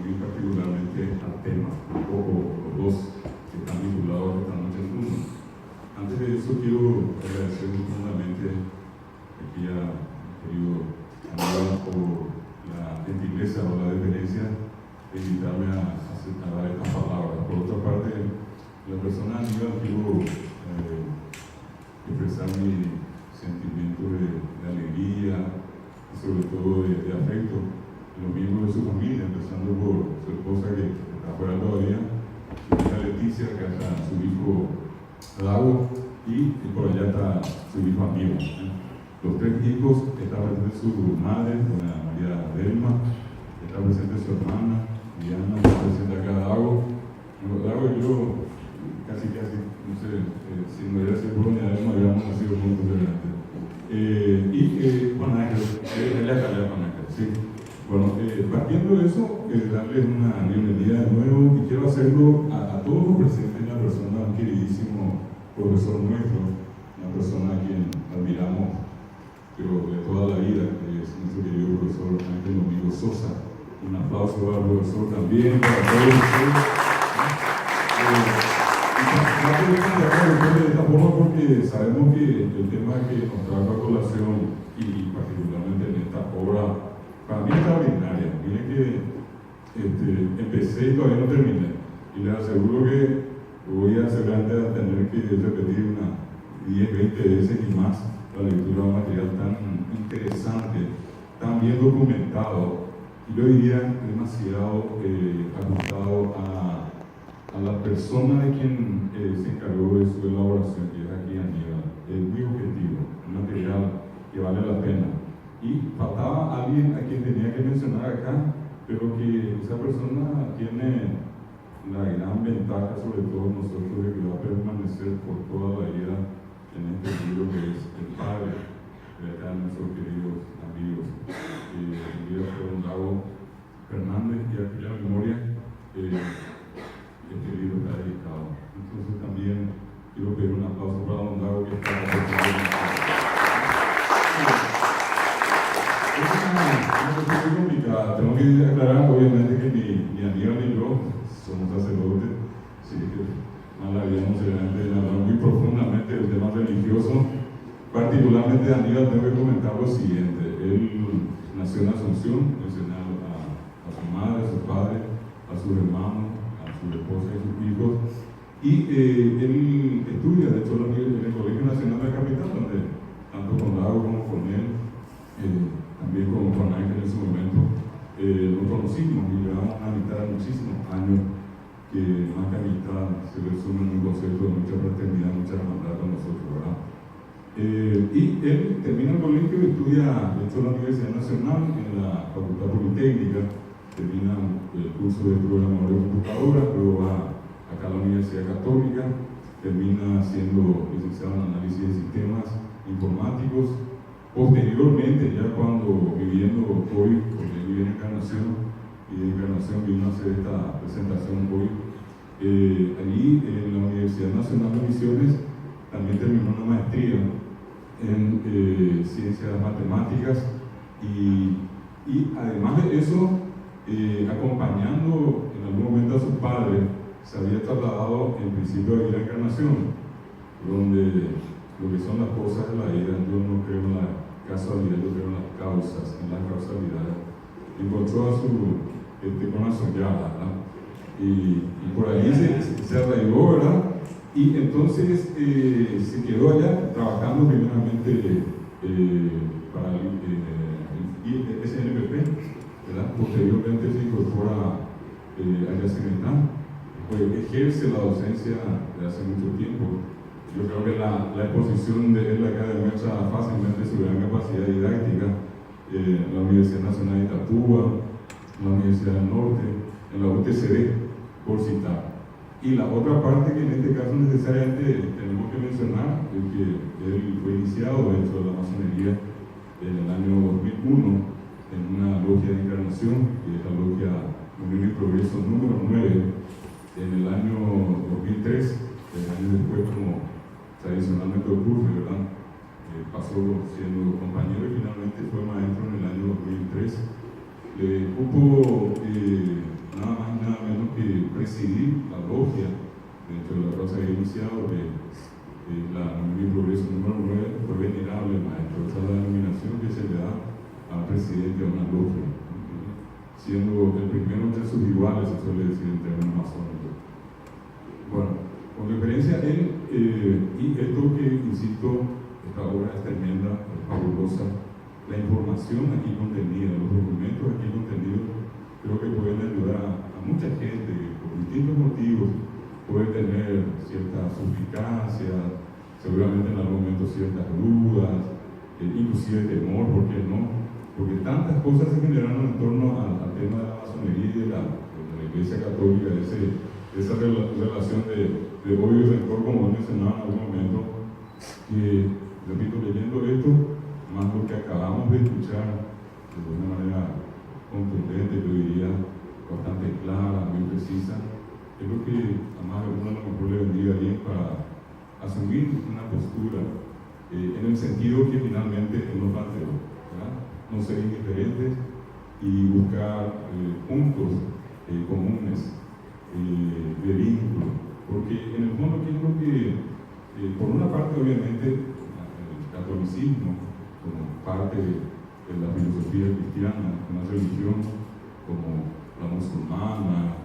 ir particularmente al tema, o los dos que están vinculados esta noche en uno. Antes de eso quiero agradecer profundamente aquí a querido Aníbal por la gentileza o la deferencia de invitarme a dar estas palabras. Por otra parte, la persona Aníbal quiero expresar mi sentimiento de alegría y sobre todo de afecto en los miembros de su familia, empezando por su esposa que está fuera todavía, su hija Leticia, que está su hijo Lago, y por allá está su hijo Amigo. Los tres hijos, está presente su madre, doña María Delma, está presente su hermana, Diana, está presente acá Lago. Lago y yo casi, no sé, si me hubiera sido por doña Delma, hubiéramos nacido juntos delante. Y Juan Ángel, ella acá Juan Ángel, sí. Bueno, partiendo de eso, darles una bienvenida de nuevo y quiero hacerlo a todos los presentes, una persona, un queridísimo profesor nuestro, una persona a quien admiramos, pero de toda la vida, que es nuestro querido profesor Ángel Domingo Sosa. Un aplauso para el profesor también, para todos ustedes. De esta forma porque sabemos que el tema que nos trae a colación y particularmente en esta obra para mí extraordinaria. Miren que empecé y todavía no terminé y les aseguro que voy a seguramente a tener que repetir unas 10, 20 veces y más la lectura de un material tan interesante, tan bien documentado y yo diría demasiado ajustado a la persona de quien se encargó de su elaboración, que es aquí Aníbal. Es muy objetivo, un material que vale la pena. Y faltaba alguien a quien tenía que mencionar acá, pero que esa persona tiene la gran ventaja, sobre todo nosotros, de que va a permanecer por toda la vida en este libro, que es el padre de acá nuestros queridos amigos. Don Lago Fernández, y a cuya memoria este libro está dedicado. Entonces también quiero pedir un aplauso para Don Lago, que está es muy complicada. Tengo que aclarar, obviamente, que ni Aníbal ni yo somos sacerdotes, así que mal haríamos seguramente hablar muy profundamente del tema religioso. Particularmente de Aníbal tengo que comentar lo siguiente. Él nació en Asunción, mencionó a su madre, a su padre, a sus hermanos, a su esposa y sus hijos. Y él estudia, de hecho, en el Colegio Nacional de la Capital, donde tanto con Lago como con él, también con Juan Ángel en su momento, lo conocimos y llevamos una amistad de muchísimos años que más que amistad se resume en un concepto de mucha fraternidad, mucha hermandad con nosotros, ¿verdad? Y él termina el colegio y estudia, de hecho, en la Universidad Nacional, en la Facultad Politécnica, termina el curso de programador de computadoras, luego va acá a la Universidad Católica, termina siendo licenciado en análisis de sistemas informáticos. Posteriormente, ya cuando viviendo hoy, porque viví en Encarnación, y de Encarnación vino a hacer esta presentación hoy, allí en la Universidad Nacional de Misiones también terminó una maestría en ciencias matemáticas y además de eso, acompañando en algún momento a su padre, se había trasladado en principio a ir a Encarnación, donde lo que son las cosas de la vida, yo no creo en la casualidad, yo creo en las causas, en las causalidades. Encontró a su con la soñada, ¿verdad? Y por allí se arraigó, ¿verdad? Y entonces se quedó allá trabajando primeramente para el SNPP, ¿verdad? Posteriormente se incorpora allá a Cemental, pues ejerce la docencia de hace mucho tiempo. Yo creo que la exposición de él acá demuestra fácilmente su gran capacidad didáctica en la Universidad Nacional de Itapúa, en la Universidad del Norte, en la UTCD, por citar. Y la otra parte que en este caso necesariamente tenemos que mencionar es que él fue iniciado dentro de la masonería en el año 2001 en una logia de Encarnación, que es la logia Unión y Progreso número 9, en el año 2003, el año después, como tradicionalmente ocurre, ¿verdad? Pasó siendo compañero y finalmente fue maestro en el año 2003. Hubo una siendo el primero entre sus iguales, se suele decir en términos masónicos. Bueno, con referencia a él, y esto que, insisto, esta obra es tremenda, es fabulosa, la información aquí contenida, los documentos aquí contenidos, creo que pueden ayudar a mucha gente que por distintos motivos puede tener cierta suspicacia, seguramente en algún momento ciertas dudas, inclusive temor, ¿por qué no? Porque tantas cosas se generaron en torno al tema de la masonería y de la Iglesia Católica, esa relación de odio y rencor, como mencionaba en algún momento, que, repito, leyendo esto, más lo que acabamos de escuchar de una manera contundente, yo diría, bastante clara, muy precisa, es lo que a más de uno a lo mejor le vendría bien para asumir una postura en el sentido que finalmente él nos planteó, ¿verdad? No ser indiferentes y buscar puntos comunes de vínculo, porque en el fondo, ¿qué es lo que, por una parte, obviamente, el catolicismo, como parte de la filosofía cristiana, una religión como la musulmana,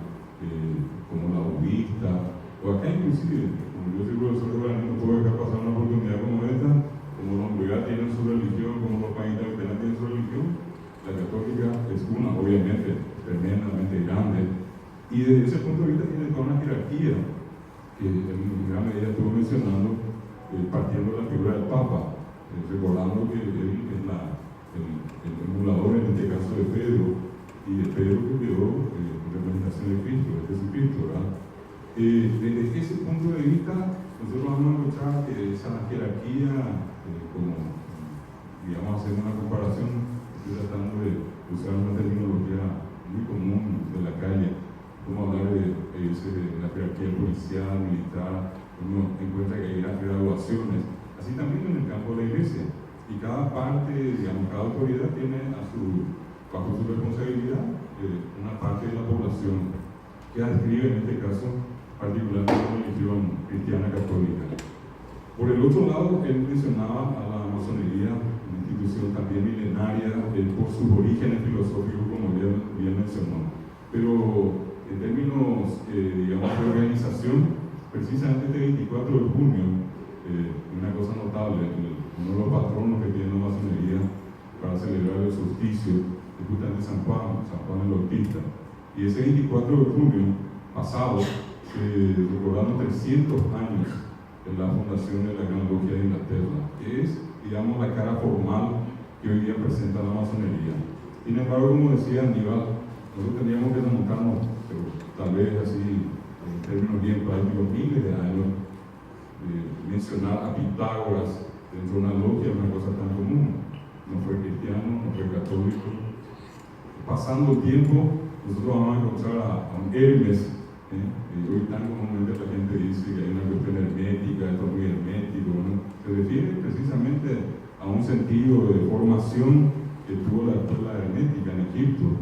como la budista, o acá inclusive, como yo soy profesor de Guaraní, no puedo dejar pasar una oportunidad como esta, como los Omega tienen su religión, como los países africanos tienen su religión, la católica es una, obviamente, tremendamente grande, y desde ese punto de vista tiene toda una jerarquía, que en gran medida estuvo mencionando, partiendo de la figura del Papa, recordando que él es el emulador, en este caso de Pedro, y de Pedro que quedó en representación de Cristo, de Jesucristo, ¿verdad? Desde ese punto de vista, nosotros vamos a encontrar esa jerarquía, como, digamos, hacer una comparación, estoy tratando de usar una terminología muy común de la calle, como hablar de la jerarquía policial, militar, uno encuentra que hay graduaciones, así también en el campo de la iglesia, y cada parte, digamos, cada autoridad tiene bajo su responsabilidad una parte de la población que adscribe en este caso particularmente la religión cristiana católica. Por el otro lado, él mencionaba a la masonería, una institución también milenaria por sus orígenes filosóficos, como bien mencionó, pero en términos, digamos, de organización, precisamente este 24 de junio, una cosa notable, uno de los patronos que tiene la masonería para celebrar el solsticio es justamente San Juan el Bautista. Y ese 24 de junio pasado, recordando 300 años de la fundación de la Gran Logia de Inglaterra, que es, digamos, la cara formal que hoy día presenta la masonería. Sin embargo, como decía Aníbal, nosotros teníamos que remontarnos, pero tal vez así, en términos bien prácticos, miles de años, mencionar a Pitágoras dentro de una logia, una cosa tan común. No fue cristiano, no fue católico. Pasando el tiempo, nosotros vamos a encontrar a un Hermes. Hoy tan comúnmente la gente dice que hay una cuestión hermética, esto es muy hermético, ¿no? Se refiere precisamente a un sentido de formación que tuvo la escuela hermética en Egipto.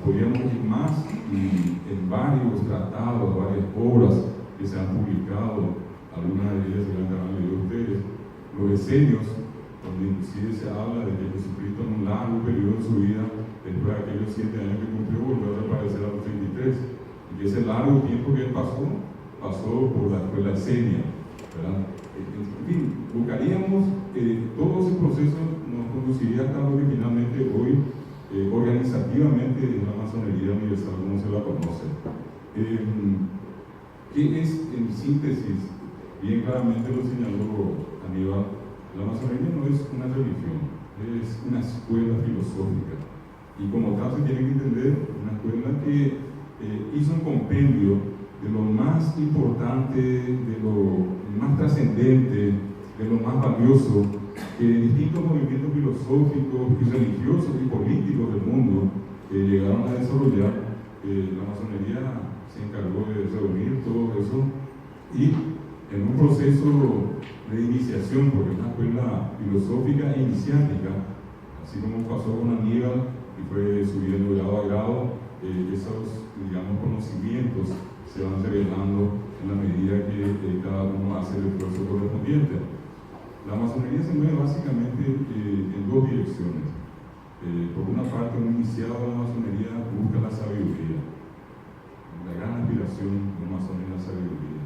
Podríamos ir más en varios tratados, varias obras que se han publicado, algunas de ellas se han leído ustedes, los esenios, donde inclusive se habla de que Jesucristo en un largo periodo de su vida, después de aquellos 7 años que cumplió, volvió a reaparecer a los 33. Y ese largo tiempo que él pasó por la escuela esenia, ¿verdad? En fin, buscaríamos, todo ese proceso nos conduciría hasta lo que finalmente hoy, organizativamente, es la masonería universal, como se la conoce. ¿Qué es, en síntesis? Bien claramente lo señaló Aníbal, la masonería no es una religión, es una escuela filosófica. Y como tal se tiene que entender una escuela que hizo un compendio de lo más importante, de lo más trascendente, de lo más valioso que distintos movimientos filosóficos y religiosos y políticos del mundo llegaron a desarrollar. La masonería se encargó de reunir todo eso y en un proceso de iniciación, porque es una escuela filosófica e iniciática, así como pasó con Aníbal y fue subiendo grado a grado, esos, digamos, conocimientos se van revelando en la medida que cada uno hace el esfuerzo correspondiente. La masonería se mueve básicamente en dos direcciones. Por una parte, un iniciado de la masonería busca la sabiduría. La gran aspiración de un masón es la sabiduría.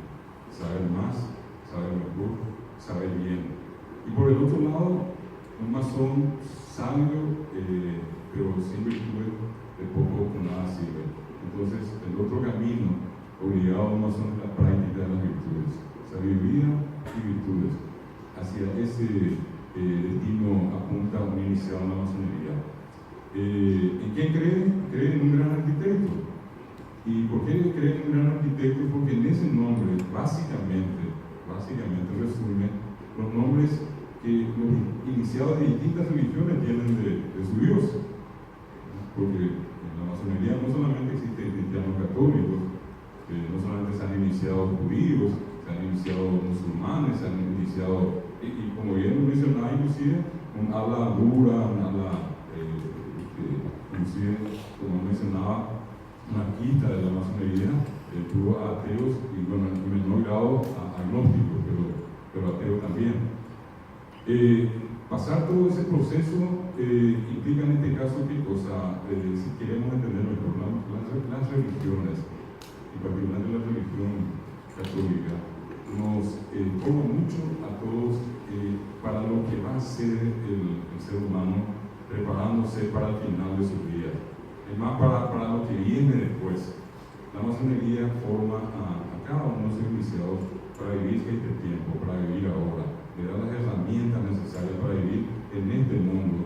Saber más, saber mejor, saber bien. Y por el otro lado, un masón sabio, pero sin virtud, de poco o nada sirve. Entonces, el otro camino obligado a un masón es la práctica de las virtudes. Sabiduría y virtudes. Hacia ese destino apunta un iniciado en la masonería. ¿En quién cree? Cree en un gran arquitecto. ¿Y por qué cree en un gran arquitecto? Porque en ese nombre, básicamente resume los nombres que los iniciados de distintas religiones tienen de su Dios. Porque en la masonería no solamente existen cristianos católicos, no solamente se han iniciado judíos, se han iniciado musulmanes, se han iniciado, y como bien lo mencionaba inclusive, un habla dura, un habla, inclusive, como mencionaba, anarquista de la masonería, tuvo ateos y bueno, en menor grado agnósticos, pero ateos también. Pasar todo ese proceso implica en este caso qué cosa, si queremos entender mejor las religiones, y particularmente la religión católica, nos forma mucho a todos para lo que va a ser el ser humano, preparándose para el final de sus días. Es más para lo que viene después. La masonería forma a cada uno de los iniciados para vivir este tiempo, para vivir ahora, le da las herramientas necesarias para vivir en este mundo,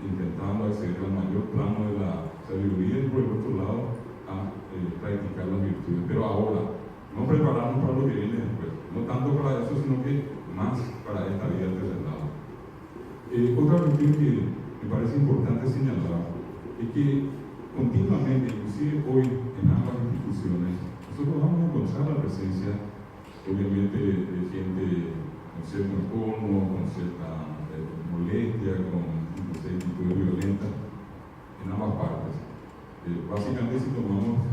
intentando acceder al mayor plano de la sabiduría y por el otro lado a practicar las virtudes. Pero ahora, no prepararnos para lo que viene después, no tanto para eso, sino que más para esta vida terrenal. Otra cuestión que me parece importante señalar es que continuamente, inclusive hoy en ambas instituciones, nosotros vamos a encontrar la presencia, obviamente, de gente con cierto encono, con cierta molestia, con actitudes violentas, en ambas partes. Básicamente, si tomamos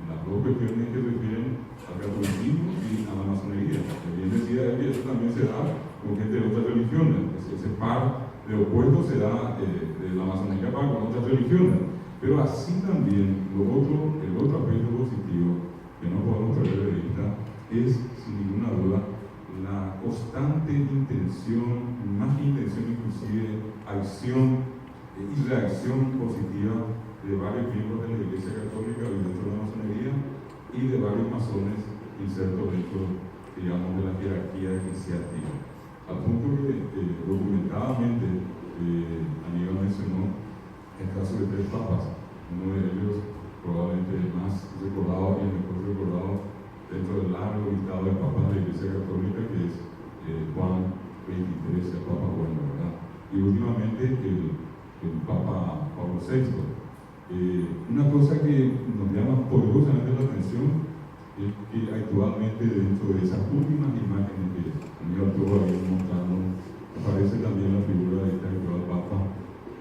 las dos cuestiones que refieren al catolicismo y a la masonería, bien decía él que eso también se da con gente de otras religiones, ese par de opuestos se da de la masonería para con otras religiones, pero así también el otro aspecto positivo que no podemos perder de vista es, sin ninguna duda, la constante intención, más que intención inclusive, acción y reacción positiva de varios miembros de la Iglesia Católica dentro de la masonería y de varios masones insertos dentro, digamos, de la jerarquía eclesiástica. Al punto que documentadamente Aníbal mencionó el caso de 3 papas, uno de ellos probablemente el más recordado y el mejor recordado dentro del largo listado de papas de la Iglesia Católica, que es Juan XXIII, el Papa Bueno, ¿verdad? Y últimamente el Papa Pablo VI. Una cosa que nos llama poderosamente la atención es que actualmente dentro de esas últimas imágenes que Aníbal Torres había mostrado, aparece también la figura de este actual Papa,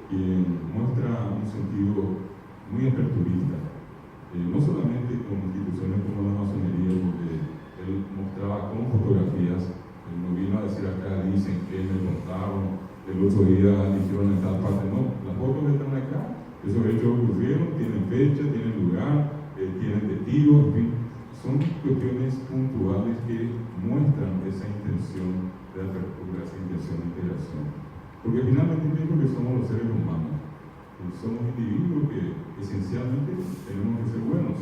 quien muestra un sentido muy aperturista, no solamente con instituciones como la masonería, porque él mostraba con fotografías, él no vino a decir acá, dicen que me contaron, el otro día dijeron en tal parte, no, las fotos están acá, esos hechos ocurrieron, tienen fecha, tienen lugar, tienen testigos, en fin, son cuestiones puntuales que muestran esa intención de apertura, esa intención de integración. Porque finalmente pienso que somos los seres humanos, somos individuos que esencialmente tenemos que ser buenos.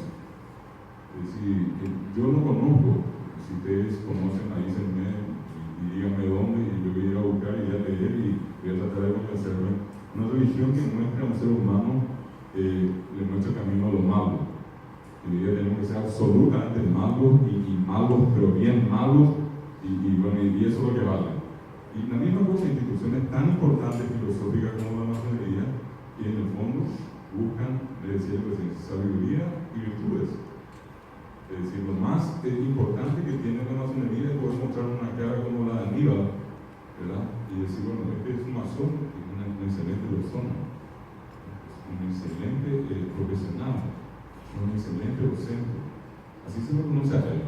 Es decir, que yo no conozco, si ustedes conocen, avísenme y díganme dónde, y yo voy a ir a buscar y voy a leer y voy a tratar de convencerme. Una religión que muestra a un ser humano, le muestra el camino a lo malo. Y tenemos que ser absolutamente malos y malos, pero bien malos, y bueno, y eso es lo que vale. Y la misma cosa, instituciones tan importantes filosóficas como la masonería, que en el fondo buscan, le decía yo, sabiduría y virtudes. Es decir, lo más importante que tiene la masonería es poder mostrar una cara como la de Aníbal, ¿verdad? Y decir, bueno, este es un masón, es una excelente persona, es un excelente profesional, un excelente docente. Así se lo conoce a él.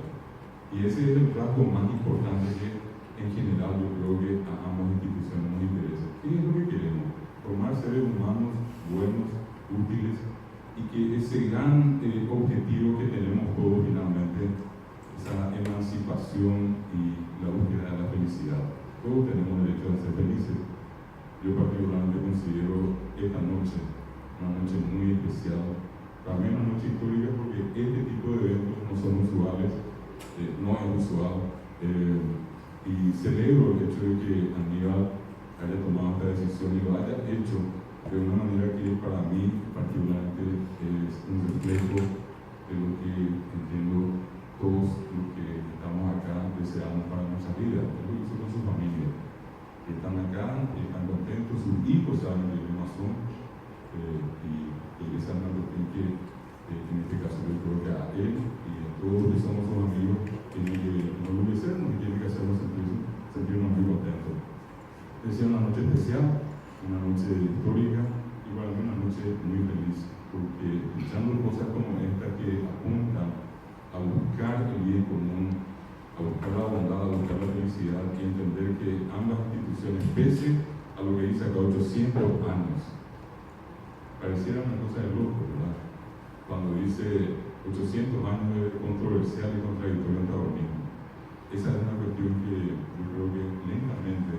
Y ese es el rasgo más importante que en general yo creo que a ambas instituciones nos interesa. ¿Qué es lo que queremos? formar seres humanos buenos, útiles, y que ese gran objetivo que tenemos todos finalmente, esa emancipación y la búsqueda de la felicidad. Todos tenemos derecho a ser felices. Yo particularmente considero esta noche una noche muy especial, también una noche histórica, porque este tipo de eventos no son usuales, no es usual, y celebro el hecho de que Aníbal haya tomado esta decisión y lo haya hecho de una manera que para mí particularmente es un reflejo de lo que entiendo todos los que estamos acá deseamos para nuestra vida. Es lo que hizo con su familia, que están acá, que están contentos, sus hijos saben que ellos son, y esa es una cuestión que en este caso yo creo que a él y a todos los que somos sus amigos tiene que enorgullecernos y tiene que hacernos sentirnos muy contentos. Es una noche especial, una noche histórica y para mí una noche muy feliz, porque escuchando cosas como esta que apuntan a buscar el bien común, a buscar la bondad, a buscar la felicidad y entender que ambas instituciones, pese a lo que dice acá 800 años, pareciera una cosa de loco, ¿verdad? Cuando dice 800 años de controversial y contradictorio antagonismo. Esa es una cuestión que yo creo que lentamente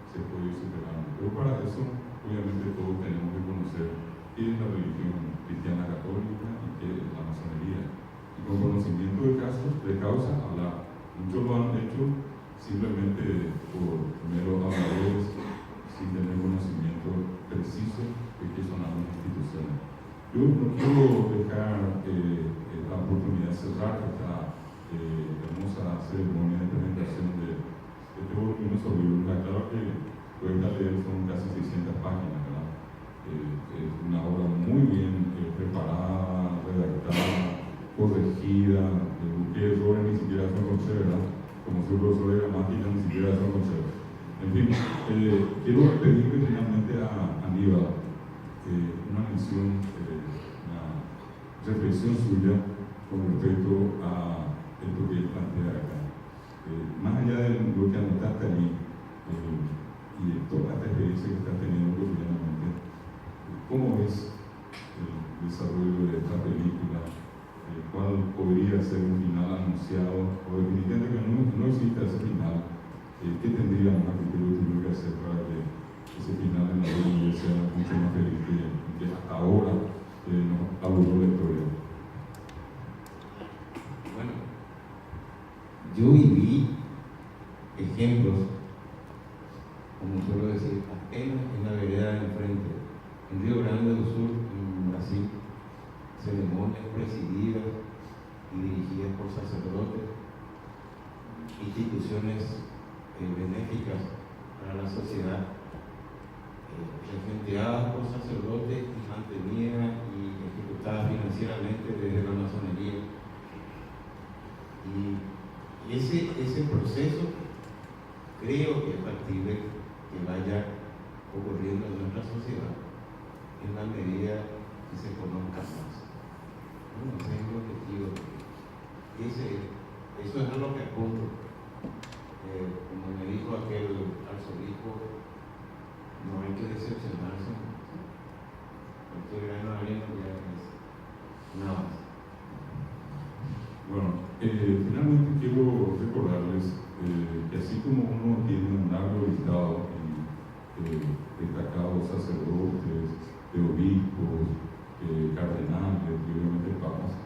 se puede ir superando. Pero para eso, obviamente, todos tenemos que conocer qué es la religión cristiana católica y qué es la masonería. Y con conocimiento de causa, hablar. Muchos lo han hecho simplemente por meros habladores, sin tener conocimiento preciso de qué son algunas instituciones. Yo no quiero dejar la oportunidad de cerrar esta hermosa ceremonia de presentación de este voluminoso libro. Claro que cuesta leer, son casi 600 páginas, ¿verdad? Es una obra muy bien preparada, redactada, corregida, busqué errores ni siquiera son conocer, ¿verdad? Como soy profesor de gramática, ni siquiera son conocer. En fin, quiero pedirle finalmente a Aníbal una mención, una reflexión suya con respecto a esto que él plantea acá. Más allá de lo que anotaste allí y de toda esta experiencia que estás teniendo cotidianamente, ¿cómo es el desarrollo de esta película? ¿Cuál podría ser un final anunciado? O definitivamente que no existe ese final. ¿Qué tendríamos a futuro que hacer para que ese final en la vida sea mucho más feliz que hasta ahora nos aburrió la historia? Bueno, yo viví ejemplos, como suelo decir, apenas en la vereda de enfrente, en Río Grande do Sur, en Brasil, ceremonias presididas y dirigidas por sacerdotes, instituciones benéficas para la sociedad, regenteadas por sacerdotes y mantenidas y ejecutadas financieramente desde la masonería. Y ese proceso creo que es factible que vaya ocurriendo en nuestra sociedad en la medida que se conozca más. Bueno, ese es el objetivo. Eso es a lo que apunto. Como me dijo aquel arzobispo, no hay que decepcionarse. Cualquier grano de arena ya es nada más. Bueno, finalmente quiero recordarles que así como uno tiene un largo listado y destacados sacerdotes, de obispos, cardenales y obviamente papas,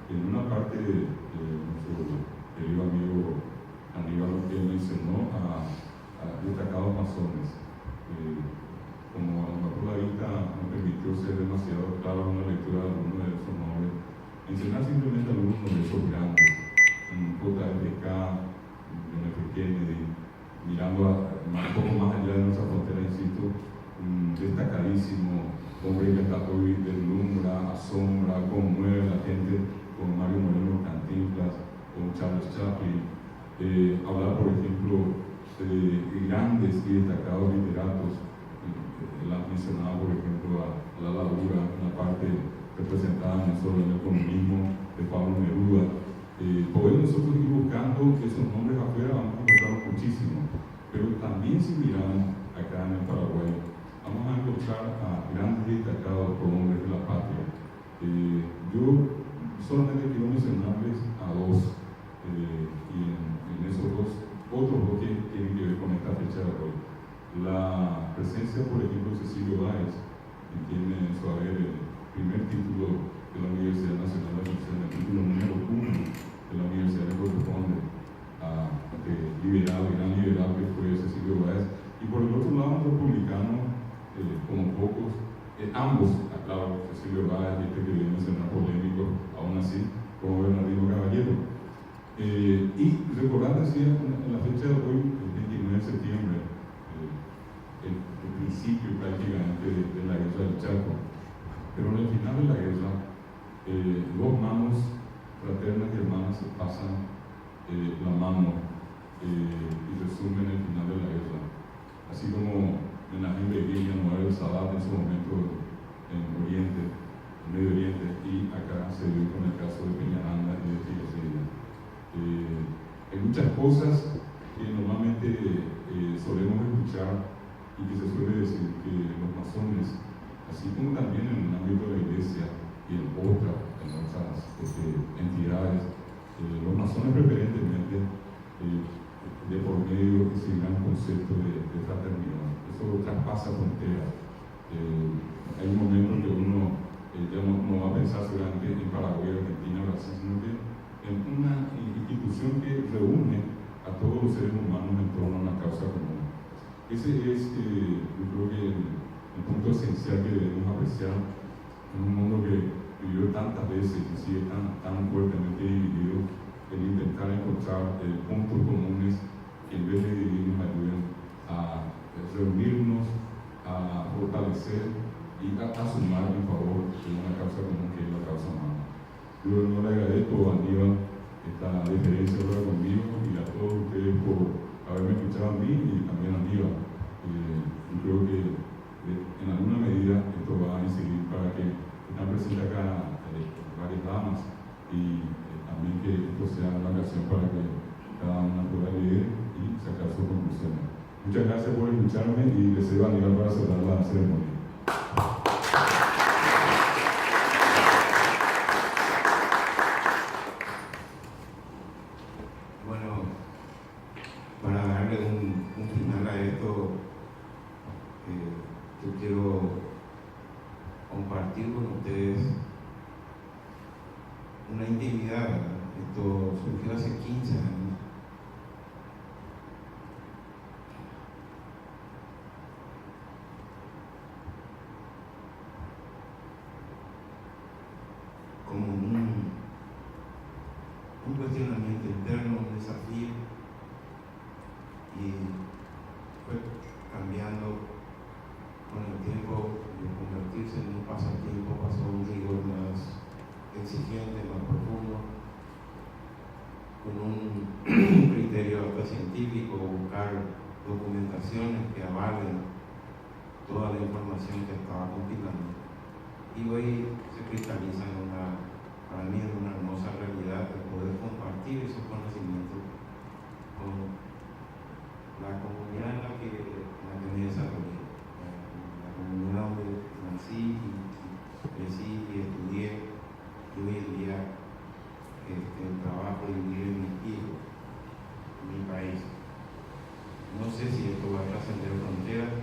en una parte de nuestro querido amigo Aníbal que mencionó a destacados masones. Como a lo mejor la vista no permitió ser demasiado claro en la lectura de algunos de esos nombres, mencionar simplemente algunos de esos grandes, JFK, John F. Kennedy, mirando un poco más allá de nuestra frontera, insisto, un destacadísimo hombre que hasta hoy deslumbra, asombra, conmueve a la gente, como Mario Moreno Cantinflas, como Charles Chaplin. Hablar, por ejemplo, de grandes y destacados literatos. Él ha mencionado, por ejemplo, a la Ladura, una parte representada no solo en el comunismo de Pablo Neruda. Podemos nosotros ir buscando esos nombres afuera, vamos a encontrar muchísimo, pero también si miramos acá en el Paraguay, vamos a encontrar escuchar a grandes destacados hombres de la patria. Yo solamente quiero mencionarles a dos, y en esos dos, otros dos que tienen que ver con esta fecha de hoy. La presencia, por ejemplo, de Cecilio Báez, que tiene en su haber el primer título de la Universidad Nacional de Asunción, el título número 1 de la universidad que corresponde a liberal, gran liberal que fue Cecilio Báez. Y por el otro lado, un republicano, como pocos, ambos, claro, Cecilio Báez, que quería mencionar polémico, aún así, como Bernardino Caballero. Y recordar, decía, en la fecha de hoy, el 29 de septiembre, el principio prácticamente de la guerra del Chaco, pero en el final de la guerra, dos manos fraternas y hermanas se pasan la mano y resumen el final de la guerra. Así como Menachem Begin y Anwar el-Sadat en su momento en Oriente, en Medio Oriente, y acá se dio con el caso de Peñaranda y de Filoseida. Hay muchas cosas que normalmente solemos escuchar y que se suele decir que los masones, así como también en el ámbito de la iglesia y en otras entidades, los masones preferentemente de por medio de ese gran concepto de fraternidad. Eso traspasa fronteras. Hay un momento en que uno ya no va a pensar solamente en Paraguay, Argentina, Brasil, sino que en una institución que reúne a todos los seres humanos en torno a una causa común. Ese es, yo creo que el punto esencial que debemos apreciar en un mundo que vivió tantas veces y sigue tan fuertemente dividido, el intentar encontrar puntos comunes que en vez de dividir nos ayuden a reunirnos, a fortalecer y a sumar en favor de una causa común que es la causa humana. Yo no le agradezco a Aníbal esta diferencia ahora conmigo y a todos ustedes por haberme escuchado a mí y también a Aníbal. Yo creo que en alguna medida esto va a incidir para que están presentes acá varias damas y también que esto sea una ocasión para que cada una pueda leer y sacar sus conclusiones. Muchas gracias por escucharme y les cedo a Aníbal para cerrar la ceremonia. Bueno, para darle un final a esto, yo quiero compartir con ustedes una intimidad, ¿verdad? Esto surgió hace 15 años. Como un cuestionamiento interno, un desafío, y fue cambiando con el tiempo. De convertirse en un pasatiempo pasó a un rigor más exigente, más profundo, con un criterio científico, buscar documentaciones que avalen toda la información que estaba compilando. Y hoy se cristaliza para mí en una hermosa realidad de poder compartir esos conocimientos con la comunidad en la que me desarrollé, la comunidad donde nací y crecí y estudié, y hoy en día el trabajo de vivir en mis hijos, en mi país. No sé si esto va a trascender fronteras.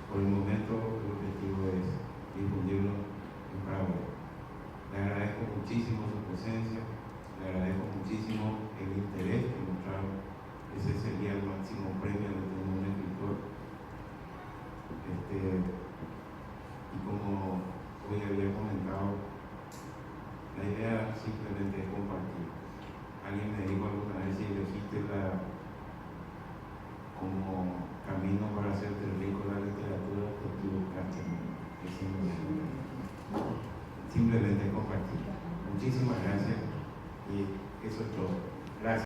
Por el momento el objetivo es difundirlo en Paraguay. Le agradezco muchísimo su presencia, le agradezco muchísimo el interés que mostraron. Ese sería el máximo premio que tiene un escritor. Y como hoy había comentado, la idea simplemente es compartir. Alguien me dijo alguna vez, si elegiste como camino para hacerte rico la literatura, te equivocaste. Simplemente compartir. Muchísimas gracias y eso es todo. Gracias.